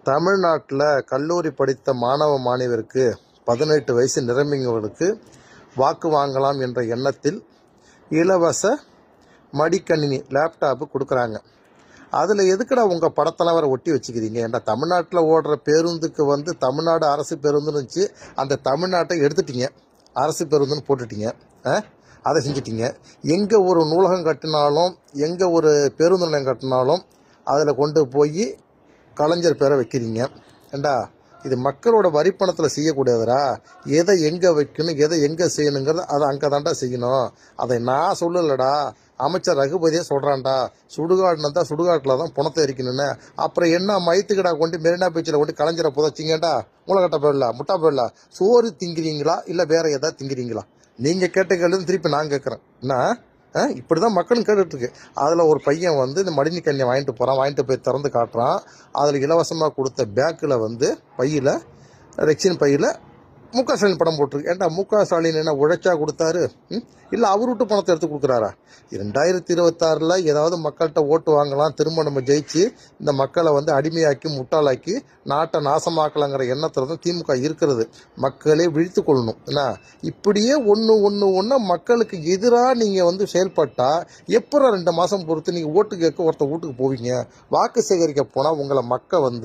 தமிழ்நாட்டில் கல்லூரி படித்த மாணவ மாணவியருக்கு 18 வயசு நிரம்பியவர்களுக்கு வாக்கு வாங்கலாம் என்ற எண்ணத்தில் இலவச மடிக்கணினி லேப்டாப்பு கொடுக்குறாங்க. அதில் எதுக்குடா உங்கள் படத்தெல்லாம் வேறு ஒட்டி வச்சுக்கிறீங்க? ஏன்டா தமிழ்நாட்டில் ஓடுற பேருந்துக்கு தமிழ்நாடு அரசு பேருந்துன்னு இருந்துச்சு, அந்த தமிழ்நாட்டை எடுத்துட்டீங்க, அரசு பேருந்துன்னு போட்டுட்டீங்க. அதை செஞ்சிட்டிங்க. எங்கே ஒரு நூலகம் கட்டினாலும், எங்கே ஒரு பேருந்து நிலையம் கட்டினாலும் அதில் கொண்டு போய் கலைஞர் பேரை வைக்கிறீங்க. ஏண்டா இது மக்களோட வரிப்பணத்தில் செய்யக்கூடாதுரா. எதை எங்கே வைக்கணும், எதை எங்கே செய்யணுங்கிறத அதை அங்கே தாண்டா செய்யணும். அதை நான் சொல்லலடா, அமைச்சர் ரகுபதியே சொல்கிறான்டா. சுடுகாடுனா தான் சுடுகாட்டில் தான் பணத்தை எரிக்கணுன்னு. அப்புறம் என்ன மயத்துக்கடா கொண்டு மெரினா பீச்சில் கொண்டு கலைஞரை புதைச்சிங்கடா? மூளைக்கட்ட போயிடல, முட்டா போயிடல. சோறு திங்கிறீங்களா இல்லை வேற எதாவது திங்கிறீங்களா? நீங்கள் கேட்ட கேள்வி திருப்பி நான் கேட்குறேன். என்ன இப்படி தான் மக்களும் கேட்டுட்ருக்கு. அதில் ஒரு பையன் இந்த மடிநீர் வாங்கிட்டு போகிறான், வாங்கிட்டு போய் திறந்து காட்டுறான். அதில் இலவசமாக கொடுத்த பேக்கில் பையில், ரெக்ஸின் பையில் முக ஸ்டாலின் படம் போட்டிருக்கு. ஏன்டா முக ஸ்டாலின் என்ன உழைச்சா கொடுத்தாரு? இல்லை அவர் விட்டு பணத்தை எடுத்து கொடுக்குறாரா? 2026 ஏதாவது மக்கள்கிட்ட ஓட்டு வாங்கலாம், திரும்ப நம்ம ஜெயிச்சு இந்த மக்களை அடிமையாக்கி முட்டாளாக்கி நாட்டை நாசமாக்கலாங்கிற எண்ணத்தில் தான் திமுக இருக்கிறது. மக்களே விழித்து கொள்ளணும். என்ன இப்படியே ஒன்று மக்களுக்கு எதிராக நீங்கள் செயல்பட்டால் எப்போ 2 மாதம் பொறுத்து நீங்கள் ஓட்டு கேட்க ஒருத்தர் வீட்டுக்கு போவீங்க? வாக்கு சேகரிக்க போனால் உங்களை மக்கள்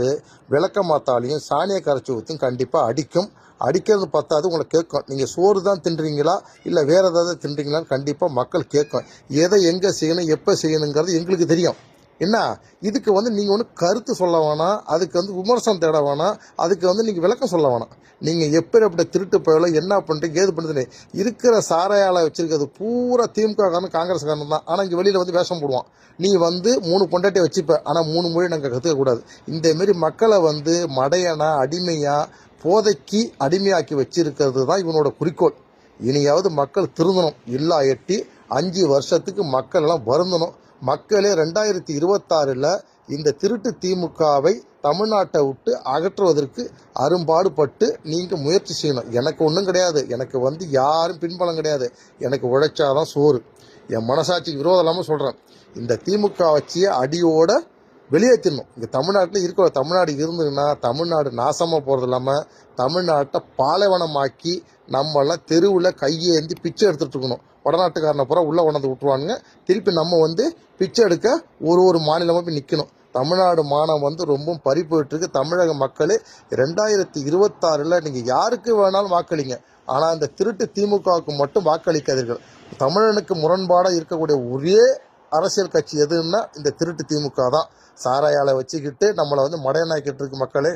விளக்க மாத்தாலையும் சாணியை கரைச்சி ஊற்றும் கண்டிப்பாக அடிக்கும். அடிக்கிறது பத்தாது, உங்களை கேட்கும். நீங்கள் சோறு தான் தின்றீங்களா இல்லை வேறு ஏதாவது தின்றீங்களான்னு கண்டிப்பாக மக்கள் கேட்கும். எதை எங்கே செய்யணும், எப்போ செய்யணுங்கிறது எங்களுக்கு தெரியும். என்ன இதுக்கு நீங்கள் ஒன்று கருத்து சொல்ல வேணாம், அதுக்கு விமர்சனம் தேட வேணாம், அதுக்கு நீங்கள் விளக்கம் சொல்ல வேணாம். நீங்கள் எப்படி திருட்டு போயல என்ன பண்ணுறீங்க, ஏது பண்ணுறது? இருக்கிற சாரையால் வச்சுருக்கிறது பூரா திமுககாரன் காங்கிரஸ்காரன் தான். ஆனால் இங்கே வெளியில் வேஷம் போடுவான். நீ 3 பொண்டாட்டியை வச்சுப்ப, ஆனால் 3 மொழி நாங்கள் கற்றுக்கக்கூடாது. இந்தமாரி மக்களை மடையனா அடிமையாக போதைக்கு அடிமையாக்கி வச்சிருக்கிறது தான் இவனோட குறிக்கோள். இனியாவது மக்கள் திருந்தணும். இல்லா எட்டி 5 வருஷத்துக்கு மக்கள் எல்லாம் வருந்தணும். மக்களே 2026 இந்த திருட்டு திமுகவை தமிழ்நாட்டை விட்டு அகற்றுவதற்கு அரும்பாடுபட்டு நீங்கள் முயற்சி செய்யணும். எனக்கு ஒன்றும் கிடையாது, எனக்கு யாரும் பின்பலம் கிடையாது. எனக்கு உழைச்சாதான் சோறு. என் மனசாட்சிக்கு விரோதம் இல்லாமல் சொல்கிறேன். இந்த திமுக வச்சிய அடியோட வெளியேற்றணும். இங்கே தமிழ்நாட்டில் இருக்கிற தமிழ்நாடு இருந்ததுன்னா தமிழ்நாடு நாசமாக போகிறது இல்லாமல் தமிழ்நாட்டை பாலைவனமாக்கி நம்மளாம் தெருவில் கையேந்தி பிச்சை எடுத்துகிட்டு இருக்கணும். வடநாட்டுக்காரனை பூரா உள்ளே கொண்டாந்து விட்டுருவானுங்க. திருப்பி நம்ம பிச்சை எடுக்க ஒரு மாநிலமாக போய் நிற்கணும். தமிழ்நாடு மானம் ரொம்ப பறி போயிட்டுருக்கு. தமிழக மக்களே 2026 நீங்கள் யாருக்கு வேணாலும் வாக்களிங்க, ஆனால் இந்த திருட்டு திமுகவுக்கு மட்டும் வாக்களிக்காதீர்கள். தமிழனுக்கு முரண்பாடாக இருக்கக்கூடிய ஒரே அரசியல் கட்சி எதுன்னா இந்த திருட்டு திமுக தான். சாராயால வச்சுக்கிட்டு நம்மளை மடையனாக்கிட்டு இருக்கு மக்களே.